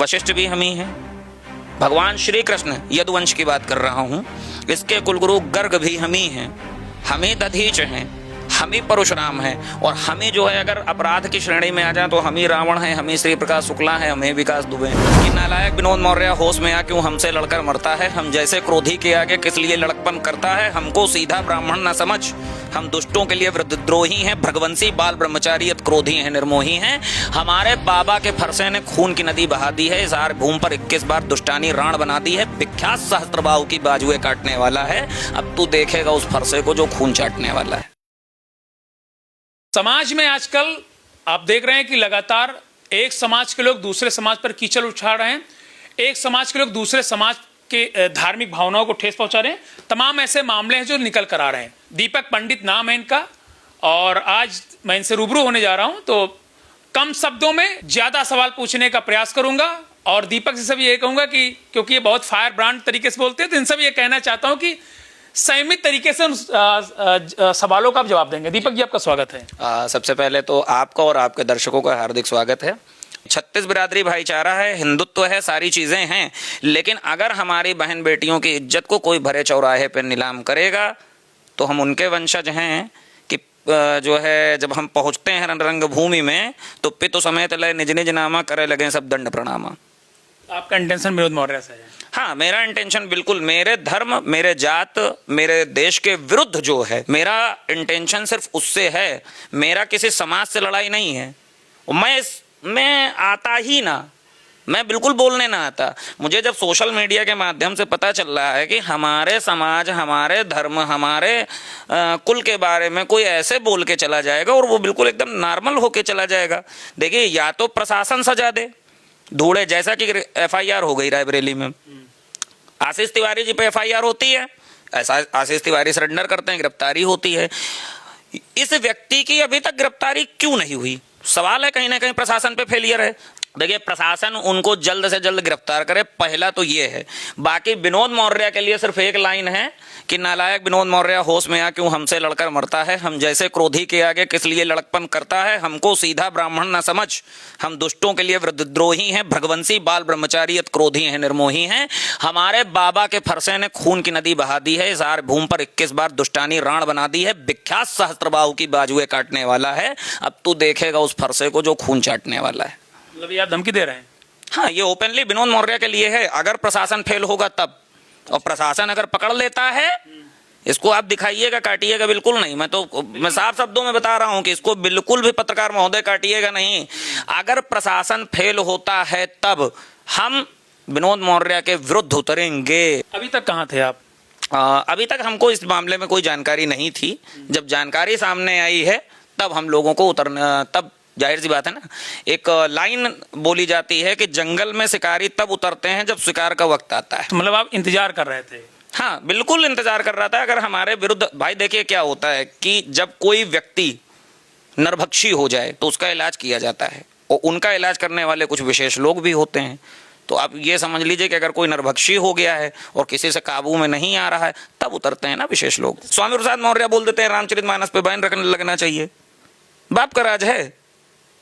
वशिष्ठ भी हम ही हैं। भगवान श्री कृष्ण यदुवंश की बात कर रहा हूँ, इसके कुलगुरु गर्ग भी हम ही हैं। हम ही दधीच हैं, हम ही परशुराम हैं, और हम ही जो है अगर अपराध की श्रेणी में आ जाए तो हम ही रावण हैं, हम ही श्री प्रकाश शुक्ला हैं, हम ही विकास दुबे हैं। कि नालायक विनोद मौर्य होश में आ क्यों हमसे लड़कर मरता है, हम जैसे क्रोधी के आगे किस लिए लड़कपन करता है, हमको सीधा ब्राह्मण न समझ, हम दुष्टों के लिए वृद्धद्रोही हैं, भृगवंशी बाल ब्रह्मचारी अत क्रोधी हैं, निर्मोही हैं। हमारे बाबा के फरसे ने खून की नदी बहा दी है, इस आर भूमि पर 21 बार दुष्टानी राण बना दी है, विख्यात सहस्त्रबाहु की बाजुएं काटने वाला है। अब तू देखेगा उस फरसे को जो खून चाटने वाला है। समाज में आजकल आप देख रहे हैं कि लगातार एक समाज के लोग दूसरे समाज पर कीचड़ उछाल रहे हैं, एक समाज के लोग दूसरे समाज के धार्मिक भावनाओं को ठेस पहुंचा रहे हैं। तमाम ऐसे मामले हैं जो निकल कर आ रहे हैं। दीपक पंडित नाम है इनका, और आज मैं इनसे रूबरू होने जा रहा हूं, तो कम शब्दों में ज्यादा सवाल पूछने का प्रयास करूंगा। और दीपक जी से भी ये कहूंगा कि क्योंकि ये बहुत फायर ब्रांड तरीके से बोलते हैं, तो इनसे भी ये कहना चाहता हूं कि संयमित तरीके से सवालों का आप जवाब देंगे। दीपक जी, आपका स्वागत है। सबसे पहले तो आपका और आपके दर्शकों का हार्दिक स्वागत है। 36 बिरादरी भाईचारा है, हिंदुत्व है, सारी चीजें हैं, लेकिन अगर हमारी बहन बेटियों की इज्जत को कोई भरे चौराहे पर नीलाम करेगा तो हम उनके वंशज हैं कि जो है जब हम पहुंचते हैं रणरंग भूमि में तो पितु समेत लय निज निज नामा करे लगे सब दंड प्रणामा। आपका इंटेंशन विनोद मौर्य से है? हाँ, मेरा इंटेंशन बिल्कुल मेरे धर्म, मेरे जात, मेरे देश के विरुद्ध जो है, मेरा इंटेंशन सिर्फ उससे है। मेरा किसी समाज से लड़ाई नहीं है। मैं आता ही ना, मैं बिल्कुल बोलने ना आता। मुझे जब सोशल मीडिया के माध्यम से पता चल रहा है कि हमारे समाज, हमारे धर्म, हमारे कुल के बारे में कोई ऐसे बोल के चला जाएगा और वो बिल्कुल एकदम नॉर्मल होके चला जाएगा। देखिए, या तो प्रशासन सजा दे धूड़े, जैसा कि FIR हो गई रायबरेली में, आशीष तिवारी जी पे FIR होती है, ऐसा आशीष तिवारी सरेंडर करते हैं, गिरफ्तारी होती है। इस व्यक्ति की अभी तक गिरफ्तारी क्यों नहीं हुई? सवाल है, कहीं ना कहीं प्रशासन पे फेलियर है। देखिए, प्रशासन उनको जल्द से जल्द गिरफ्तार करे, पहला तो ये है। बाकी विनोद मौर्य के लिए सिर्फ एक लाइन है कि नालायक विनोद मौर्य होश में आ क्यों हमसे लड़कर मरता है, हम जैसे क्रोधी के आगे किस लिए लड़कपन करता है, हमको सीधा ब्राह्मण न समझ, हम दुष्टों के लिए वृद्धद्रोही हैं, भृगवंशी बाल ब्रह्मचारी अत क्रोधी हैं, निर्मोही हैं। हमारे बाबा के फरसे ने खून की नदी बहा दी है, इस आर भूमि पर 21 बार दुष्टानी राण बना दी है, विख्यात सहस्त्रबाहु की बाजुएं काटने वाला है। अब तू देखेगा उस फरसे को जो खून चाटने वाला है। मतलब ये आप धमकी दे रहे हैं? हाँ, ये ओपनली विनोद मौर्य के लिए है। अगर प्रशासन फेल होगा तब, और प्रशासन अगर पकड़ लेता है, इसको आप दिखाइएगा, काटिएगा बिल्कुल नहीं। मैं साफ शब्दों में बता रहा हूं कि इसको बिल्कुल भी पत्रकार महोदय काटिएगा नहीं। अगर प्रशासन फेल होता है तब हम विनोद मौर्य के विरुद्ध उतरेंगे। अभी तक कहाँ थे आप? अभी तक हमको इस मामले में कोई जानकारी नहीं थी। जब जानकारी सामने आई है तब हम लोगों को उतरना, तब जाहिर सी बात है ना, एक लाइन बोली जाती है कि जंगल में शिकारी तब उतरते हैं जब शिकार का वक्त आता है। तो मतलब आप इंतजार कर रहे थे? हाँ, बिल्कुल इंतजार कर रहा था। अगर हमारे विरुद्ध, भाई देखिए क्या होता है कि जब कोई व्यक्ति नरभक्षी हो जाए तो उसका इलाज किया जाता है, और उनका इलाज करने वाले कुछ विशेष लोग भी होते हैं। तो आप ये समझ लीजिए कि अगर कोई नरभक्षी हो गया है और किसी से काबू में नहीं आ रहा है, तब उतरते हैं ना विशेष लोग। स्वामी प्रसाद मौर्य बोल देते हैं रामचरितमानस पे बैन लगना चाहिए। बाप का राज है,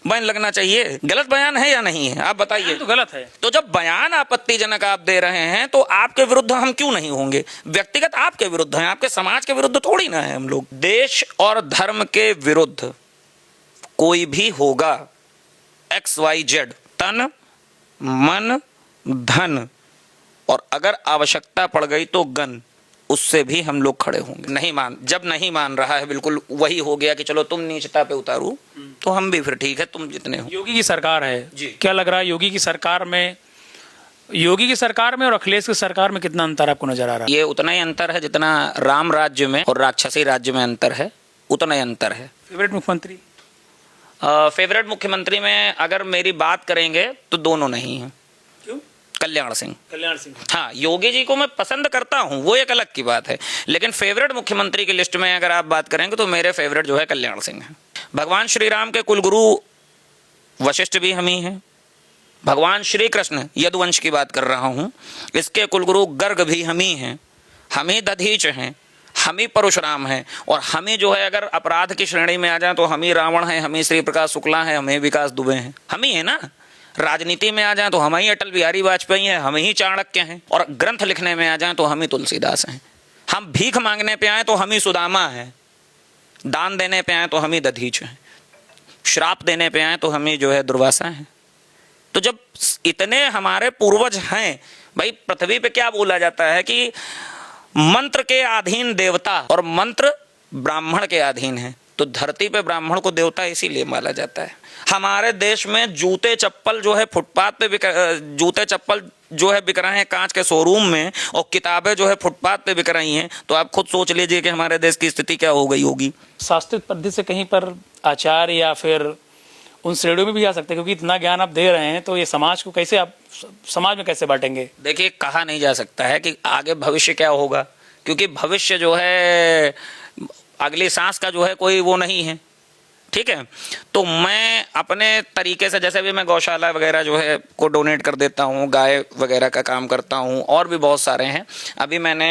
बैन लगना चाहिए। गलत बयान है या नहीं है, आप बताइए। तो गलत है। तो जब बयान आपत्तिजनक आप दे रहे हैं तो आपके विरुद्ध हम क्यों नहीं होंगे? व्यक्तिगत आपके विरुद्ध हैं, आपके समाज के विरुद्ध थोड़ी ना है हम लोग। देश और धर्म के विरुद्ध कोई भी होगा, XYZ, तन मन धन, और अगर आवश्यकता पड़ गई तो गन, उससे भी हम लोग खड़े होंगे। जब नहीं मान रहा है, बिल्कुल वही हो गया कि चलो तुम नीचता पे उतारू, तो हम भी फिर ठीक है, तुम जितने हो। योगी की सरकार है जी। क्या लग रहा है योगी की सरकार में और अखिलेश की सरकार में कितना अंतर आपको नजर आ रहा है? ये उतना ही अंतर है जितना राम राज्य में और राक्षसी राज्य में अंतर है, उतना ही अंतर है। फेवरेट मुख्यमंत्री? फेवरेट मुख्यमंत्री में अगर मेरी बात करेंगे तो दोनों नहीं है। क्यों? कल्याण सिंह। हाँ, योगी जी को मैं पसंद करता हूं, वो एक अलग की बात है, लेकिन फेवरेट मुख्यमंत्री की लिस्ट में अगर आप बात करेंगे तो मेरे फेवरेट जो है कल्याण सिंह है। भगवान श्री राम के कुलगुरु वशिष्ठ भी हम ही हैं। भगवान श्री कृष्ण यदुवंश की बात कर रहा हूं, इसके कुलगुरु गर्ग भी हम ही हैं। हम ही दधीच हैं, हम ही परशुराम हैं, और हम ही जो है अगर अपराध की श्रेणी में आ जाए तो हम ही रावण हैं, हम ही श्री प्रकाश शुक्ला हैं, हम ही विकास दुबे हैं, हम ही है ना। राजनीति में आ जाएं तो हम ही अटल बिहारी वाजपेयी हैं, हम ही चाणक्य हैं, और ग्रंथ लिखने में आ जाएं तो हम ही तुलसीदास हैं। हम भीख मांगने पे आए तो हम ही सुदामा हैं, दान देने पे आए तो हम ही दधीच हैं, श्राप देने पे आए तो हम ही जो है दुर्वासा हैं। तो जब इतने हमारे पूर्वज हैं, भाई पृथ्वी पे क्या बोला जाता है कि मंत्र के अधीन देवता और मंत्र ब्राह्मण के अधीन है, तो धरती पे ब्राह्मण को देवता इसीलिए माना जाता है। हमारे देश में जूते चप्पल जो है फुटपाथ पे जूते चप्पल जो है बिक रहे हैं कांच के शोरूम में, और किताबें जो है फुटपाथ पे बिक रही हैं, तो आप खुद सोच लीजिए कि हमारे देश की स्थिति क्या हो गई होगी। शास्त्रित पद्धति से कहीं पर आचार्य या फिर उन श्रेणियों में भी आ सकते हैं, क्योंकि इतना ज्ञान आप दे रहे हैं, तो ये समाज को कैसे आप समाज में कैसे बांटेंगे? देखिए, कहा नहीं जा सकता है कि आगे भविष्य क्या होगा, क्योंकि भविष्य जो है अगली सांस का जो है कोई वो नहीं है, ठीक है। तो मैं अपने तरीके से, जैसे भी मैं गौशाला वगैरह जो है को डोनेट कर देता हूँ, गाय वगैरह का काम करता हूँ, और भी बहुत सारे हैं। अभी मैंने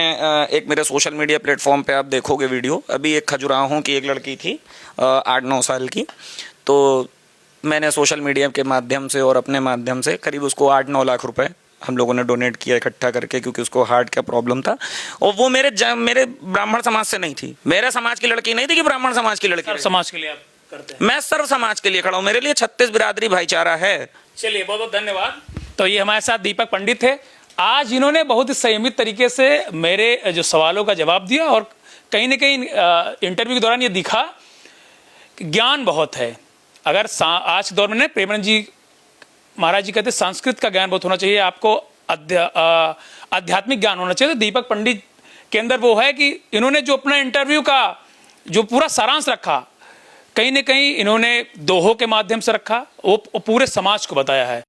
एक मेरे सोशल मीडिया प्लेटफॉर्म पे आप देखोगे वीडियो, अभी एक खजुराहों की एक लड़की थी 8-9 साल की, तो मैंने सोशल मीडिया के माध्यम से और अपने माध्यम से करीब उसको 8-9 लाख रुपए हम लोगों ने डोनेट किया इकट्ठा करके, क्योंकि उसको हार्ट का प्रॉब्लम था, और वो मेरे ब्राह्मण समाज से नहीं थी, मेरे समाज की लड़की नहीं थी कि ब्राह्मण समाज की लड़की। समाज के लिए आप करते हैं? मैं सर्व समाज के लिए खड़ा हूँ, मेरे लिए 36 बिरादरी भाईचारा है। चलिए, बहुत बहुत धन्यवाद। तो ये हमारे साथ दीपक पंडित थे। आज इन्होंने बहुत ही संयमित तरीके से मेरे जो सवालों का जवाब दिया, और कहीं ना कहीं इंटरव्यू के दौरान ये दिखा कि ज्ञान बहुत है। अगर आज के दौर में प्रेमानंद जी महाराज जी कहते संस्कृत का ज्ञान बहुत होना चाहिए, आपको आध्यात्मिक ज्ञान होना चाहिए। तो दीपक पंडित के अंदर वो है कि इन्होंने जो अपना इंटरव्यू का जो पूरा सारांश रखा, कहीं ना कहीं इन्होंने दोहों के माध्यम से रखा, वो पूरे समाज को बताया है।